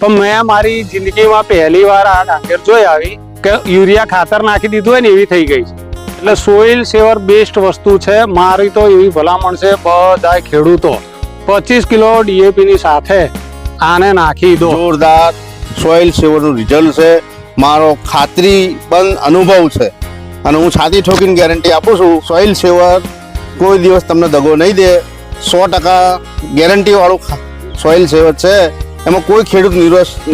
પણ મેં મારી જિંદગીમાં પહેલી વાર આ ડાંગર જોઈ આવી કે યુરિયા ખાતર નાખી દીધું હોય ને એવી થઈ ગઈ છે. એટલે સોઇલ સેવર બેસ્ટ વસ્તુ છે. મારી તો એવી ભલામણ છે બધા ખેડૂતો 25 કિલો DAP ની સાથે આને નાખી દો. જોરદાર સોઇલ સેવરનું રિઝલ્ટ છે. મારો ખાતરી બંધ અનુભવ છે અને હું છાતી ઠોકીને ગેરંટી આપું છું. સોઇલ સેવર કોઈ દિવસ તમને દગો નહીં દે. 100% ગેરંટી વાળું સોઇલ સેવર છે. એમાં કોઈ ખેડૂત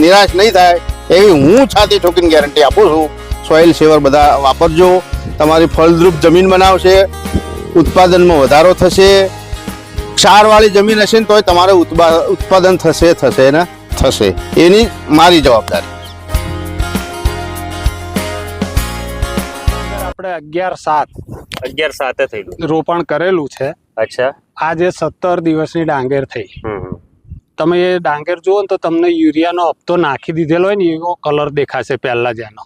નિરાશ નહીં થાય એવી હું છાતી ઠોકીને ગેરંટી આપું છું. સોઇલ સેવર બધા વાપરજો. તમારી ફળદ્રુપ જમીન બનાવશે, ઉત્પાદનમાં વધારો થશે. ક્ષારવાળી જમીન હશે ને તોય તમારે ઉત્પાદન થશે ને થશે. એની મારી જવાબદારી. આપણે 11/7 થયેલું રોપણ કરેલું છે. અચ્છા. આજે 17 દિવસની ડાંગર થઈ. તમે એ ડાંગર જુઓ ને તો તમને યુરિયાનો હપ્તો નાખી દીધેલો હોય ને એવો કલર દેખાશે પહેલા જ એનો.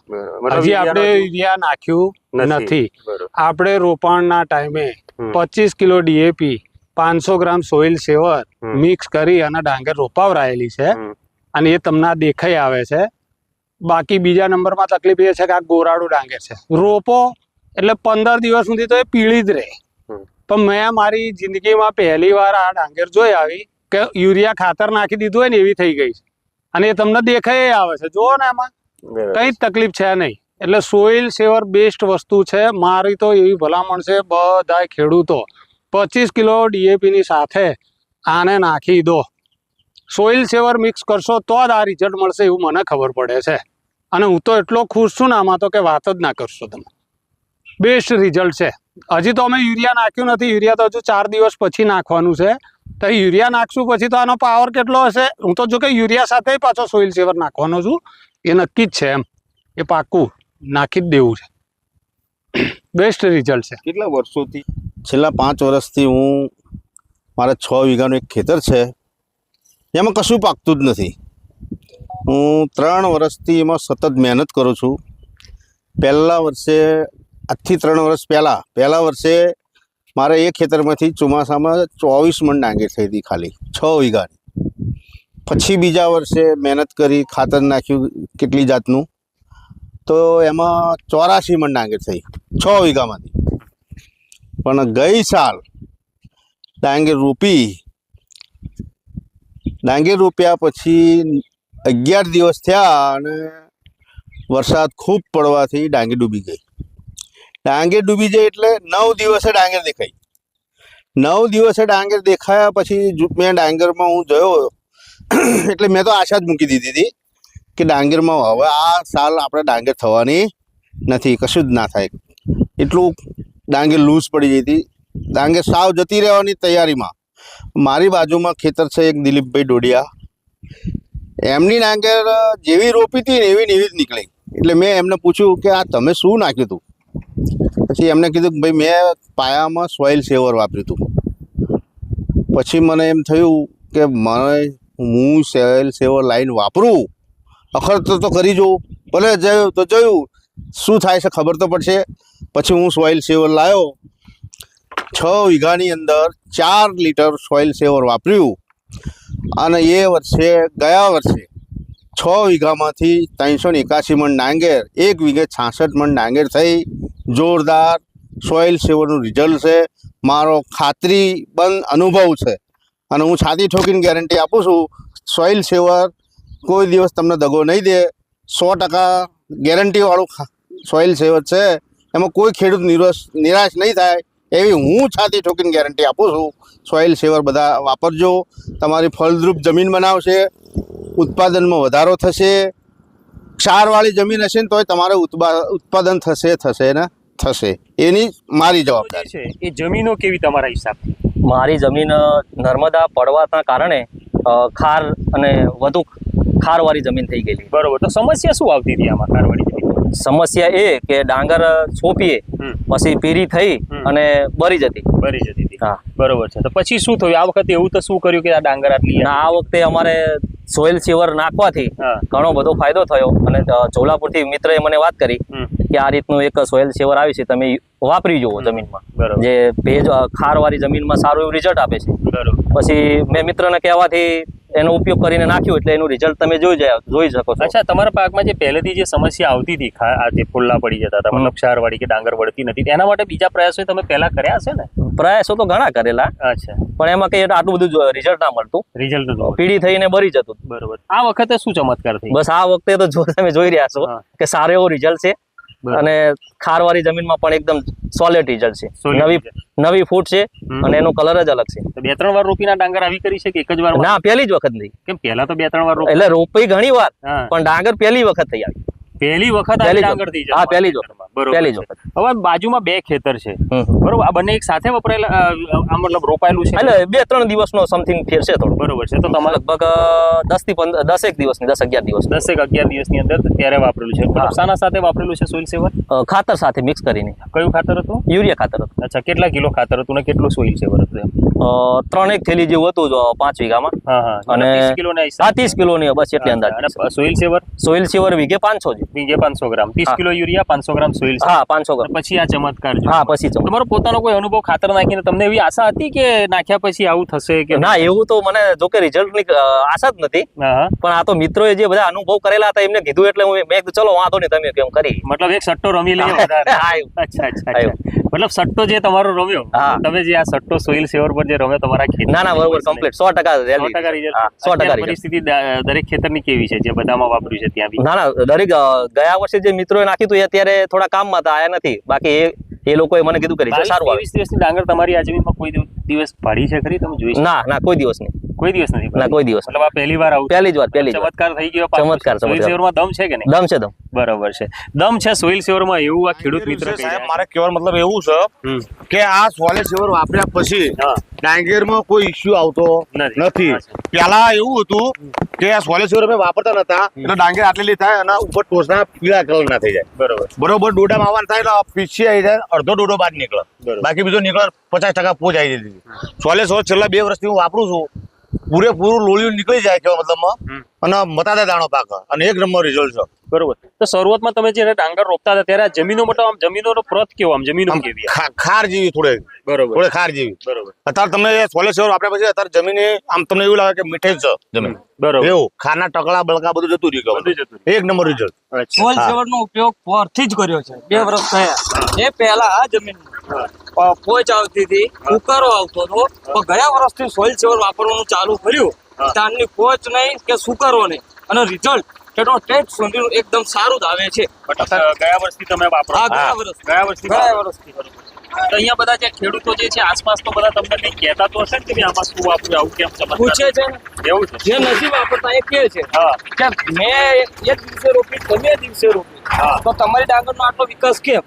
હજી આપણે યુરિયા નાખ્યું નથી. આપણે રોપણના ટાઈમે 25 કિલો DAP 500 ગ્રામ સોઇલ સેવર મિક્સ કરી અને ડાંગર રોપાવરાયેલી છે અને એ તમને દેખાઈ આવે છે. બાકી બીજા નંબરમાં તકલીફ એ છે કે આ ગોરાડું ડાંગર છે. રોપો એટલે 15 દિવસ સુધી તો એ પીળી જ રહે. પણ મેં મારી જિંદગીમાં પહેલી વાર આ ડાંગર જોઈ આવી કે યુરિયા ખાતર નાખી દીધું હોય ને એવી થઈ ગઈ છે અને એ તમને દેખાઈ આવે છે. જુઓ ને એમાં કઈ તકલીફ છે નહીં. એટલે સોઇલ સેવર બેસ્ટ વસ્તુ છે. મારી તો એવી ભલામણ છે બધા ખેડૂતો 25 કિલો DAP ની સાથે આને નાખી દો. સોઇલ સેવર મિક્સ કરશો તો જ આ રિઝલ્ટ મળશે એવું મને ખબર પડે છે. અને હું તો એટલો ખુશ છું ને આમાં તો કે વાત જ ના કરશો તમે. બેસ્ટ રિઝલ્ટ છે. હજી તો અમે યુરિયા નાખ્યું નથી. યુરિયા તો હજુ 4 દિવસ પછી નાખવાનું છે. તો યુરિયા નાખશું પછી તો આનો પાવર કેટલો હશે. હું તો જો કે યુરિયા સાથે પાછો સોઇલ સેવર નાખવાનો છું એ નક્કી જ છે. એમ એ પાકું નાખી જ દેવું છે. બેસ્ટ રિઝલ્ટ છે. કેટલા વર્ષોથી? છેલ્લા 5 વર્ષથી હું મારા 6 વીઘાનું એક ખેતર છે એમાં કશું પાકતું જ નથી. હું 3 વર્ષથી એમાં સતત મહેનત કરું છું. પહેલા વર્ષે આજથી 3 વર્ષ પહેલા વર્ષે મારે એ ખેતરમાંથી ચોમાસામાં 24 મણ ડાંગર થઈ હતી ખાલી 6 વીઘાની. પછી બીજા વર્ષે મહેનત કરી, ખાતર નાખ્યું કેટલી જાતનું, તો એમાં 84 મણ ડાંગર થઈ 6 વીઘામાંથી. પણ ગઈ સાલ ડાંગર રોપ્યા પછી 11 દિવસ થયા અને વરસાદ ખૂબ પડવાથી ડાંગર ડૂબી ગઈ. ડાંગર ડૂબી જાય એટલે 9 દિવસે ડાંગર દેખાઈ. 9 દિવસે ડાંગર દેખાયા પછી મેં ડાંગરમાં હું જોયો એટલે મેં તો આશા જ મૂકી દીધી હતી કે ડાંગરમાં હવે આ સાલ આપણે ડાંગર થવાની નથી, કશું જ ના થાય. એટલું ડાંગર લૂઝ પડી જઈ હતી. ડાંગર સાવ જતી રહેવાની તૈયારીમાં. મારી બાજુમાં ખેતર છે એક દિલીપભાઈ ડોડિયા, એમની ડાંગર જેવી રોપી હતી ને એવી જ નીકળી. એટલે મેં એમને પૂછ્યું કે આ તમે શું નાખ્યું હતું? પછી એમને કીધું કે ભાઈ મેં પાયામાં સોઇલ સેવર વાપર્યું હતું. પછી મને એમ થયું કે હું સોઇલ સેવર લાઈન વાપરું, અખર તો કરી જોઉં, ભલે જોયું શું થાય છે ખબર તો પડશે. પછી હું સોઇલ સેવર લાવ્યો. 6 વીઘાની અંદર 4 લીટર સોઇલ સેવર વાપર્યું અને ગયા વર્ષે 6 વીઘામાંથી 381 મણ ડાંગર, 1 વીઘે 66 મણ ડાંગર થઈ. જોરદાર સોઇલ સેવરનું રિઝલ્ટ છે. મારો ખાતરી બંધ અનુભવ છે અને હું છાતી ઠોકીને ગેરંટી આપું છું. સોઇલ સેવર કોઈ દિવસ તમને દગો નહીં દે. 100% ગેરંટી વાળું સોઇલ સેવર છે. એમાં કોઈ ખેડૂત નિરાશ નહીં થાય એવી હું છાતી ઠોકીને ગેરંટી આપું છું. સોઇલ સેવર બધા વાપરજો. તમારી ફળદ્રુપ જમીન બનાવશે, ઉત્પાદનમાં વધારો થશે. ક્ષારવાળી જમીન હશે ને તોય તમારે ઉત્પાદન થશે ને થશે. એની મારી જવાબદારી છે. એ જમીનો કેવી તમારા હિસાબથી? મારી જમીન નર્મદા પડવાના કારણે ખાર અને વધુ ખારવાળી જમીન થઈ ગયેલી. બરોબર. તો સમસ્યા શું આવતી હતી આમાં ખારવાળી જમીન? સમસ્યા એ કે ડાંગર છોપીએ પછી પીરી થઈ અને બરી જતી હતી. હા, બરોબર છે. તો પછી શું થયું આ વખતે? એવું તો શું કર્યું કે આ ડાંગર આટલી? આ વખતે અમારે સોઇલ સેવર નાખવાથી ઘણો બધો ફાયદો થયો અને ચોલાપુરથી મિત્રએ મને વાત કરી કે આ રીતનું એક સોઇલ સેવર આવી છે, તમે વાપરી જુઓ જમીનમાં. જે ભેજ ખારવાળી જમીનમાં સારું એવું રિઝલ્ટ આપે છે. પછી મેં મિત્રને કહેવાથી એનો ઉપયોગ કરીને નાખ્યું એટલે એનું રિઝલ્ટ તમે જોઈ શકો છો. અચ્છા, તમારા પાકમાં જે પહેલેથી જે સમસ્યા આવતી હતી, આ જે ફૂલ્લા પડી જતા હતા, મતલબ ક્ષારવાળી કે ડાંગર વળતી નથી, એના માટે બીજા પ્રયાસો તમે પહેલા કર્યા હશે ને? પ્રયાસો તો ઘણા કરેલા, અચ્છા, પણ એમાં કઈ આટલું બધું રિઝલ્ટ ના મળતું, રિઝલ્ટ પીળી થઈને બળી જતું. બરોબર. આ વખતે શું ચમત્કાર થઈ? બસ આ વખતે તો જો તમે જોઈ રહ્યા છો કે સારો એવો રિઝલ્ટ છે અને ખારવાળી જમીનમાં પણ એકદમ સોલિડ રિઝલ્ટ છે. નવી ફૂટ છે અને એનો કલર જ અલગ છે. તો 2-3 વાર રોપીના ડાંગર આવી કરી છે કે એક જ વાર? ના, પહેલી જ વખત નહીં. કેમ પહેલા તો 2-3 વાર એટલે રોપાઈ ઘણી વાર, પણ ડાંગર પહેલી વખત થઈ આવી. પહેલી વખત આ ડાંગર થઈ જાય? હા, પહેલી જ વખત. બરોબર. પહેલી જ વખત. હવે બાજુમાં 2 ખેતર છે, બરોબર, આ બંને એક સાથે વપરાયેલા, આ મતલબ રોપાયેલું છે? એટલે 2-3 દિવસનો સમથિંગ ફેર છે થોડો. બરોબર છે. તો તમારે લગભગ 10 થી 10 દિવસની 10-11 દિવસ 10-11 દિવસની અંદર ત્યારે વાપરેલું છે. મતલબ શાના સાથે વાપરેલું છે સોઇલ સેવર? ખાતર સાથે મિક્સ કરીને. કયું ખાતર હતું? યુરિયા ખાતર હતું. અચ્છા, કેટલા કિલો ખાતર હતું ને કેટલું સોઇલ સેવર હતું? 3 થેલી જેવું હતું 5 વીઘામાં. અને 30 કિલો ના હિસાબ? 30 કિલોની બસ એટલી અંદાજ. અને સોઇલ સેવર? સોઇલ સેવર વીઘે 500 છે. વીઘે 500 ગ્રામ. 30 કિલો યુરિયા, 500 ગ્રામ સોઇલ સેવર. હા, 500 ગ્રામ. પછી આ ચમત્કાર જો. હા, પછી તમારો પોતાનો કોઈ અનુભવ ખાતર નાખીને તમને એવી આશા હતી કે નાખ્યા પછી આવું થશે કે ના? એવું તો મને જો કે રિઝલ્ટ ની આશા જ નથી, પણ આ તો મિત્રોએ જે બધા અનુભવ કરેલા હતા એમને કીધું એટલે મેં કીધું ચલો વાંધો નહીં, તમે કેમ કરી. મતલબ એક સટ્ટો રમી લઈએ વધારે. અચ્છા. મતલબ સટ્ટો જે તમારો રમ્યો, તમે જે આ સટ્ટો સોઇલ સેવર પર જે રમ્યો તમારા ખેતર? ના, બરોબર, કમ્પ્લીટ 100% રિઝલ્ટ. 100% પરિસ્થિતિ દરેક ખેતરની કેવી છે જે બધામાં વાપર્યું છે ત્યાં બી? ના, દરેક ગયા વર્ષે જે મિત્રોએ નાખ્યું હતું એ અત્યારે થોડા કામમાં હતા, આયા નથી. બાકી એ લોકોએ મને કીધું કરી છે સારું. 20 દિવસની ડાંગર તમારી આ જમીનમાં કોઈ દિવસ પાડી છે ખરી? તમે જોઈ? ના, કોઈ દિવસ નહીં. કોઈ દિવસ નથી? ના, કોઈ દિવસ. મતલબ આ પહેલી વાર આવું? પહેલી જ વાર. ચમત્કાર થઈ ગયો. ચમત્કાર. સોઇલ સેવરમાં દમ છે કે નહીં? દમ છે. દમ બરોબર છે. દમ છે સોઇલ સેવરમાં, એવું આ ખેડૂત મિત્ર કહી સાહેબ, રહ્યા મારે કહેવાનો મતલબ એવું છે કે આ સોલિડ સેવર વાપર્યા પછી ડાંગરમાં કોઈ ઇસ્યુ આવતો નથી. પેલા એવું હતું કે આ સોલિડ સેવર અમે વાપરતા નતા એટલે ડાંગર આટલી થાય અને ઉપર ટોસના પીળા કલર ના થઈ જાય. બરોબર. ડોડામાં આવવાનું થાય એટલે પીછી આવી જાય, અડધો ડોડો બહાર નીકળે, બાકી બીજો નીકળે 50% પોચ આવી જતી. સોલિડ સેવર છેલ્લા 2 વર્ષથી હું વાપરું છું. પૂરેપૂરું લોળિયું નીકળી જાય કેવા મતલબમાં, અને મતાદા દાણો પાક અને એક નંબર રિઝલ્ટ છે. બરોબર. તો શરૂઆતમાં તમે જ્યારે ડાંગર રોપતા હતા ત્યારે આ જમીનો મતલબ આમ જમીનોનો પ્રત કેવો? આમ જમીનો કેવી? ખાર જેવી થોડે. બરોબર. થોડે ખાર જેવી. બરોબર. અત્યારે તમે સોલિડ સેવર વાપર્યા પછી અત્યારે જમીન આમ તમને એવું લાગે કે મીઠાઈ છે જમીન. બરોબર. એવું ખારના ટકલા બળકા બધું જતું રહ્યું. એક નંબર રિઝલ્ટ. સોઇલ સેવર નો ઉપયોગ પરથી જ કર્યો છે. 2 વર્ષ થયા. એ પહેલા આ જમીનમાં પોચ આવતી હતી, ઉકારો આવતો હતો, પણ ગયા વર્ષથી સોઇલ સેવર વાપરવાનું ચાલુ કર્યું. ત્યારની પોચ નહીં કે સુકારો નહીં, અને રિઝલ્ટ કેટલો ટેટ સુધીનું એકદમ સારું જ આવે છે. ગયા વર્ષથી તમે વાપરો? ગયા વર્ષથી. તો અહીંયા બધા જે ખેડૂતો જે છે આસપાસ તો બધા તમને કઈ કહેતા તો હશે ને કે આમાં શું વાપર્યું, આવું કેમ ચમત્કાર? પૂછે છે ને, એવું છે? જે નથી વાપરતા એ કહે છે કે મેં એક દિવસે રોપી, તમે દિવસે રોપી, તો તમારી ડાંગરનો આટલો વિકાસ કેમ?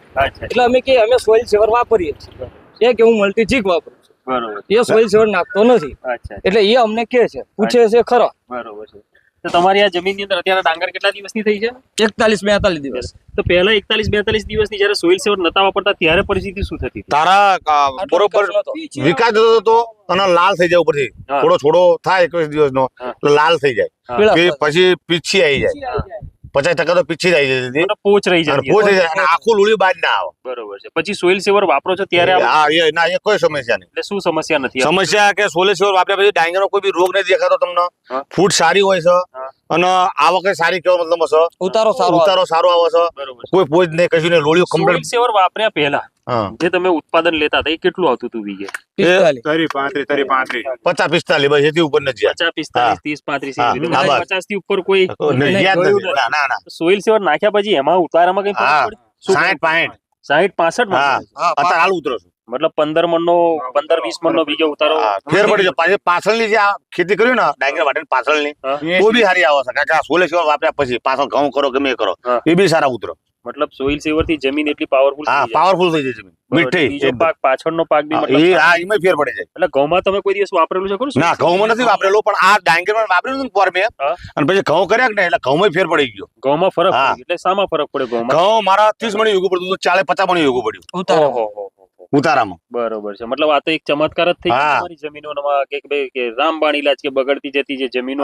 એટલે અમે સોઇલ સેવર વાપરીએ છીએ. એ કે હું મલ્ટીજીક વાપરું છું. બરોબર. એ સોઇલ સેવર નાખતો નથી. એટલે એ અમને કહે છે, પૂછે છે ખરો. બરોબર છે. તો તમારી આ જમીનની અંદર અત્યારે ડાંગર કેટલા દિવસની થઈ છે? 41-42 દિવસ. તો પહેલા 41-42 દિવસની જયારે સોઇલ સેવર નતા વાપરતા ત્યારે પરિસ્થિતિ શું થતી? તારા બરોબર વિકાસ થતો હતો અને લાલ થઈ જાય ઉપરથી, થોડો છોડો થાય 21 દિવસનો એટલે લાલ થઈ જાય, પછી પીછી આવી જાય, 50% તો પીછી જ આવી જતી, પોચ રહી જાય, પોચ રહી જાય અને આખું લોળી બાદ ના આવે. બરોબર છે. પછી સોઇલ સેવર વાપરો છો ત્યારે ના, એ કોઈ સમસ્યા નહીં. એટલે શું સમસ્યા નથી? સમસ્યા કે સોલિડ સેવર વાપર્યા પછી ડાંગરનો કોઈ બી રોગ નથી દેખાતો તમને. ફૂટ સારી હોય છે અને આ વખતે સારી કેવો મતલબ છે, ઉતારો સારો આવે છે, કોઈ પોજ નહીં, કશું નહીં, લોળીઓ કમ્પ્લીટ. સોઇલ સેવર વાપર્યા પહેલા જે તમે ઉત્પાદન લેતા હતા એ કેટલું આવતું હતું વીઘે? 50-45 બસ, એથી ઉપર નથી. 50-45-30-35 50 થી ઉપર કોઈ ના. સોઇલ સેવર નાખ્યા પછી એમાં ઉતારામાં કઈ ફરક પડે? 60-65 અત્યારે હાલ ઉતરો છું. મતલબ 15 મણનો 15-20 મણનો વીઘે ઉતારો ફેર પડી જાય. પાછળની જે ખેતી કર્યું ને ડાંગર વાટેની પાછળની, તો બી સારી આવે છે. કારણ કે સોલિડ સેવર વાપર્યા પછી પાછળ ઘઉં કરો ગમે એ કરો એ બી સારા ઉતરો. મતલબ સોઇલ સેવર થી જમીન એટલી પાવરફુલ પાવરફુલ થઈ જાય જમીન, મીઠી. બીજો પાક પાછળનો પાક બી એમાં ફેર પડી જાય. એટલે ઘઉંમાં તમે કોઈ દિવસ વાપરેલું છે ખરું? ના, ઘઉંમાં નથી વાપરેલું, પણ આ ડાંગરમાં વાપરેલું ને પોર મેં, અને પછી ઘઉં કર્યા કે ને એટલે ઘઉંમાં ફેર પડી ગયો. ઘઉંમાં ફરક પડે એટલે શામાં ફરક પડે? ઘઉં મારા 30 મણ યોગું પડતું, 40-50 મણ યોગું પડ્યું ઉતારામાં. બરોબર છે. મતલબ આ તો એક ચમત્કાર જ થઈ ગયો તમારી જમીનોમાં કે ભાઈ કે રામબાણ ઇલાજ કે બગડતી જતી જે જમીનો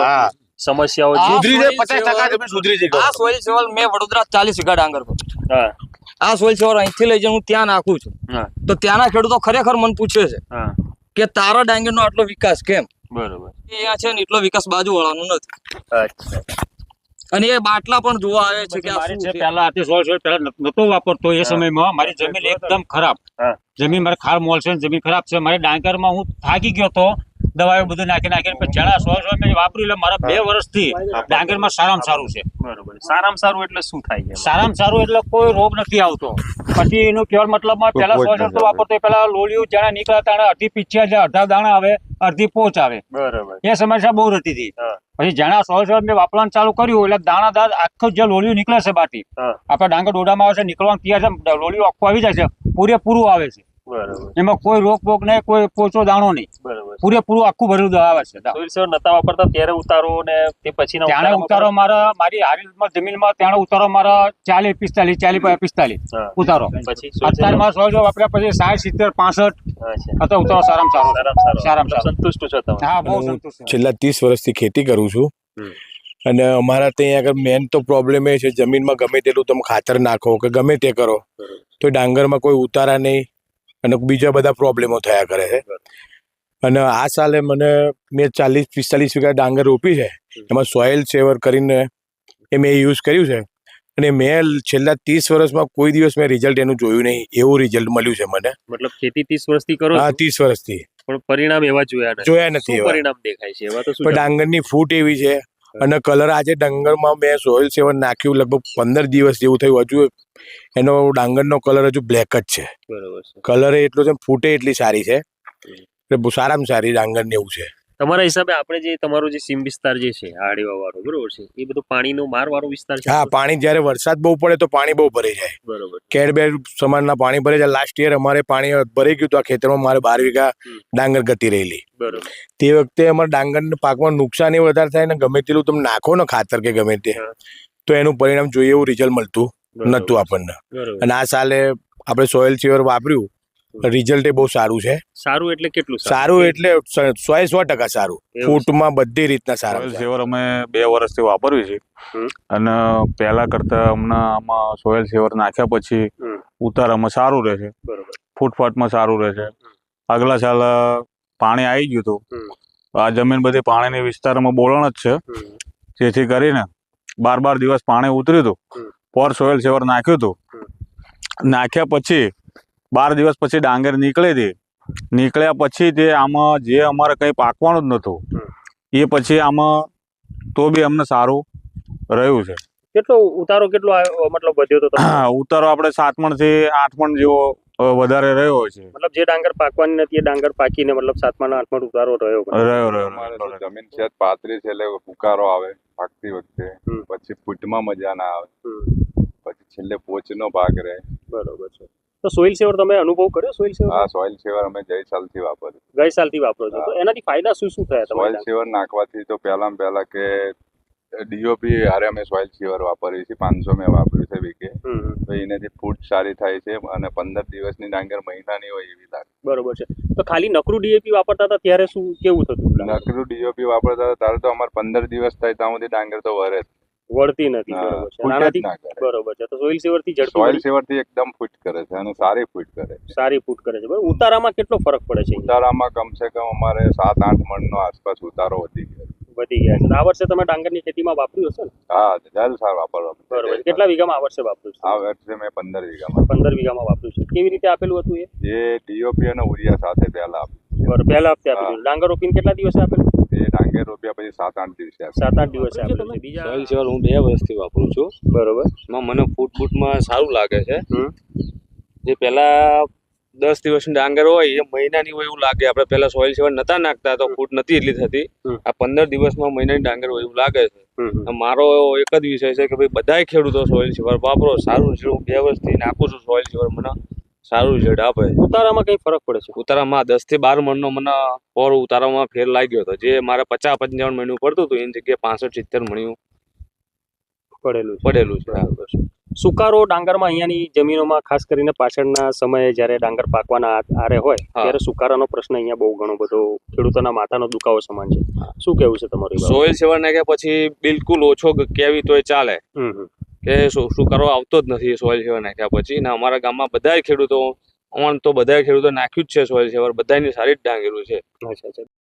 સમસ્યાઓ સુધરી જાય, 50% જમીન સુધરી જાય. આ સોઇલ સેવર મેં વડોદરા 40 વીઘા ડાંગર પર, આ સોઇલ સેવર અહીંથી લઈ જઈને હું ત્યાં નાખું છું, તો ત્યાંના ખેડૂતો ખરેખર મને પૂછે છે કે તારા ડાંગરનો આટલો વિકાસ કેમ? બરોબર. અહીંયા છે ને એટલો વિકાસ બાજુ વાળાનો નથી. અચ્છા. અને એ બાટલા પણ જોવા આવે છે કે આ મારી શું જે છે. પહેલા આથી 100 પહેલા નતો વાપરતો એ સમયમાં મારી જમીન એકદમ ખરાબ. હા. જમીન મારે ખાર મોલ છે, જમીન ખરાબ છે. મારે ડાંગરમાં હું થાકી ગયો તો દવાઓ બધું નાખીને પછી જણા 100 મેં વાપર્યું એટલે મારા 2 વર્ષથી ડાંગરમાં સારામાં સારું છે. બરોબર. સારામાં સારું એટલે શું થાય છે? સારામાં સારું એટલે કોઈ રોગ નથી આવતો. પછી એનું કહેવાનો મતલબમાં પહેલા 100 તો વાપરતો પેલા લોલિયું જણા નીકળ્યા તાણે અડધી પીછ્યા છે, અડધા દાણા આવે, અડધી પોચ આવે. બરોબર. એ સમસ્યા બહુ રહેતી હતી. હા. પછી જણા 100 મેં વાપરવાનું ચાલુ કર્યું એટલે દાણાદાર આખું જે લોલિયું નીકળે છે બાટી હા. આપણા ડાંગર ડોડામાં આવે છે, નીકળવાનું તૈયાર છે, લોલિયું આખું આવી જાય છે, પૂરેપૂરું આવે છે. બરોબર. એમાં કોઈ રોગ બોગ નહીં, કોઈ પોચો દાણો નહીં, બરોબર. પૂરેપૂરું આખું ભરેલું આવે છે. સોઇલ સેવર નતા વાપરતા ત્યારે ઉતારો ને તે પછીના ત્યાં ઉતારો મારી હારીમાં જમીનમાં ત્યાં ઉતારો મારા 40-45 હા. ઉતારો. પછી અત્યારે મારા 100 વાપર્યા પછી 60-70-65 અચ્છા. અત્યારે ઉતારો સારામાં સારો. સારામાં સારું. સારામાં સારું. સંતુષ્ટ છો તમે? હા, બહુ હું સંતુષ્ટ છું. છેલ્લા 30 વર્ષથી ખેતી કરું છું. હમ. અને અમારા ત્યાં આગળ મેન તો પ્રોબ્લેમ એ છે જમીનમાં ગમે તેટલું તમે ખાતર નાખો કે ગમે તે કરો તો ડાંગરમાં કોઈ ઉતારા નહીં અને બીજા બધા પ્રોબ્લેમો થયા કરે છે. અને આ સાલે મેં 40-45 વીઘા ડાંગર રોપી છે. એમાં સોઇલ સેવર કરીને એ મેં યુઝ કર્યું છે અને મેં છેલ્લા 30 વર્ષમાં કોઈ દિવસ મેં રિઝલ્ટ એનું જોયું નહીં, એવું રિઝલ્ટ મળ્યું છે મને. મતલબ ખેતી 30 વર્ષથી કરો હા, છો, 30 વર્ષથી પણ પરિણામ એવા જોયા જોયા નથી શું એવા. પરિણામ દેખાય છે એવા તો શું પણ ડાંગરની ફૂટ એવી છે અને કલર આજે ડાંગરમાં મેં સોઇલ સેવર નાખ્યું લગભગ 15 દિવસ જેવું થયું, હજુ એનો ડાંગરનો કલર હજુ બ્લેક જ છે. બરોબર છે. કલર એટલો છે, ફૂટે એટલી સારી છે એટલે બહુ સારામાં સારી ડાંગરની એવું છે. તમારા હિસાબે આપણે જે તમારો જે સીમ વિસ્તાર જે છે આડીવા વાળો બરોબર છે એ બધું પાણીનો માર વાળો વિસ્તાર છે? હા, પાણી જ્યારે વરસાદ બહુ પડે તો પાણી બહુ ભરાઈ જાય, બરોબર. કેરબેર સમાનના પાણી ભરાઈ જાય. લાસ્ટ યર અમારે પાણી ભરાઈ ગયું તો આ ખેતરમાં મારે 12 વીઘા ડાંગર ગતી રહેલી. બરોબર. તે વખતે અમારે ડાંગરના પાકમાં નુકસાન એ વધારે થાય ને ગમે તેટલું તમે નાખો ને ખાતર કે ગમે તે તો એનું પરિણામ જોઈએ એવું રિઝલ્ટ મળતું નહોતું આપણને. બરોબર. અને આ સાલે આપણે સોઇલ સેવર વાપર્યું, રિઝલ્ટ એ બહુ સારું છે. સારું એટલે કેટલું સારું એટલે 100% સારું, એવું છે. ફૂટમાં બધી રીતના સારું સોઇલ છે. સેવર અમે 2 વર્ષથી વાપરવી છે હમ. અને પહેલા કરતા હમણાં આમાં સોઇલ સેવર નાખ્યા પછી હમ. ઉતારામાં સારું રહે છે, બરોબર. ફૂટફાટમાં સારું રહે છે. આગલા સાલ પાણી આવી ગયું હતું. હમ. આ જમીન બધી પાણીની વિસ્તારમાં બોલણ જ છે, હમ. જેથી કરીને 12 દિવસ પાણી ઉતર્યું હતું. હમ. પોર સોઇલ સેવર નાખ્યું હતું. નાખ્યા પછી 12 દિવસ પછી ડાંગર નીકળી હતી. નીકળ્યા પછી તે આમાં જે અમારે કંઈ પાકવાનું જ નહોતું એ પછી આમાં તો બી અમને સારું રહ્યું છે. કેટલો ઉતારો કેટલો આવ્યો મતલબ વધ્યો તો તમારો? ઉતારો આપણે 7 મણથી 8 મણ જેવો વધારે રહ્યો છે. મતલબ જે ડાંગર પાકવાની નથી એ ડાંગર પાકીને મતલબ 7 મણ 8 મણ ઉતારો રહ્યો રહ્યો અમારે તો જમીન છે જ પાતળી છે એટલે ઉકારો આવે પાકતી વખતે, પછી ફૂટમાં મજા ના આવે, પછી છેલ્લે પોચનો ભાગ રહે. બરોબર છે. તો સોઇલ સેવર તમે અનુભવ કર્યો? સોઇલ સેવર આ સોઇલ સેવર અમે જય સાલથી વાપર્યું. ગઈ સાલથી વાપરો છો, તો એનાથી ફાયદા શું શું થયા સોઇલ તમારે? સેવર નાખવાથી તો પહેલા કે ડીઓપી હારે અમે સોઇલ સેવર વાપરીએ છીએ, 500 મેં વાપર્યું છે વીકે. તો એનાથી ફૂટ સારી થાય છે અને 15 દિવસની ડાંગર મહિનાની હોય એવી લાગે. બરોબર છે. તો ખાલી નકરું ડીએપી વાપરતા હતા ત્યારે શું કેવું થતું? નકરું ડીઓપી વાપરતા હતા ત્યારે તો અમારે 15 દિવસ થાય ત્યાં સુધી ડાંગર તો વરે જ. વળતી નથી. બરોબર છે. ફૂટ જ આનાથી ના કરે. બરોબર છે. તો સોઇલ સેવર થી ઝડપી સોઇલ સેવર થી એકદમ ફૂટ કરે છે અને સારી ફૂટ કરે છે. સારી ફૂટ કરે છે. બરોબર. ઉતારામાં કેટલો ફરક પડે છે? ઉતારામાં કમસે કમ અમારે 7-8 મણનો આસપાસ ઉતારો વધી ગયો. વધી ગયા છે. આ વર્ષે તમે ડાંગરની ખેતીમાં વાપર્યું હશે ને? હા, જલ સાર વાપરવા. બરોબર. કેટલા વીઘામાં આ વર્ષે વાપર્યું છે? આ વર્ષે મેં 15 વીઘામાં. 15 વીઘામાં વાપર્યું છે. કેવી રીતે આપેલું હતું એ? એ ડીઓપી અને ઉરિયા સાથે પહેલા આપ્યું. બરોબર. પહેલા હપ્તે આપેલું. ડાંગર રોપીને કેટલા દિવસે આપેલું? એ ડાંગર રોપ્યા પછી 7-8 દિવસે આપ્યું. 7-8 દિવસે આપેલું છે. બીજા સોઇલ સેવર હું 2 વર્ષથી વાપરું છું. બરોબર. એમાં મને ફૂટમાં સારું લાગે છે. હમ. જે પહેલા 10 દિવસની ડાંગર હોય એ મહિનાની હોય એવું લાગે. આપણે પહેલા સોઇલ સેવર નતા નાખતા તો ફૂટ નથી એટલી થતી. આ 15 દિવસમાં મહિનાની ડાંગર હોય એવું લાગે છે. મારો એક જ વિષય છે કે ભાઈ બધાય ખેડૂતો સોઇલ સેવર વાપરો. સારું રિઝલ્ટ હું 2 વર્ષથી નાખું છું. સોઇલ સેવર મને સારું રિઝલ્ટ આપે. ઉતારામાં કઈ ફરક પડે છે? ઉતારામાં 10 થી 12 મણનો મને ઓર ઉતારામાં ફેર લાગ્યો હતો. જે મારે 50-55 મણનું પડતું હતું એની જગ્યાએ 65-70 મણનું પડેલું છે. સુકારો ડાંગરમાં અહીંયાની જમીનોમાં ખાસ કરીને પાછળના સમયે જ્યારે ડાંગર પાકવાના આરે હોય ત્યારે સુકારાનો પ્રશ્ન અહીંયા બહુ ઘણો બધો ખેડૂતોના માથાનો દુખાવો સમાન છે. શું કેવું છે તમારું? સોઇલ સેવર નાખ્યા પછી બિલકુલ ઓછો કેવી તોય ચાલે કે સુકારો આવતો જ નથી સોઇલ સેવર નાખ્યા પછી. ને અમારા ગામમાં બધાય ખેડૂતો નાખ્યું જ છે સોઇલ સેવર. બધાની સારી જ ડાંગેરું છે. અચ્છા.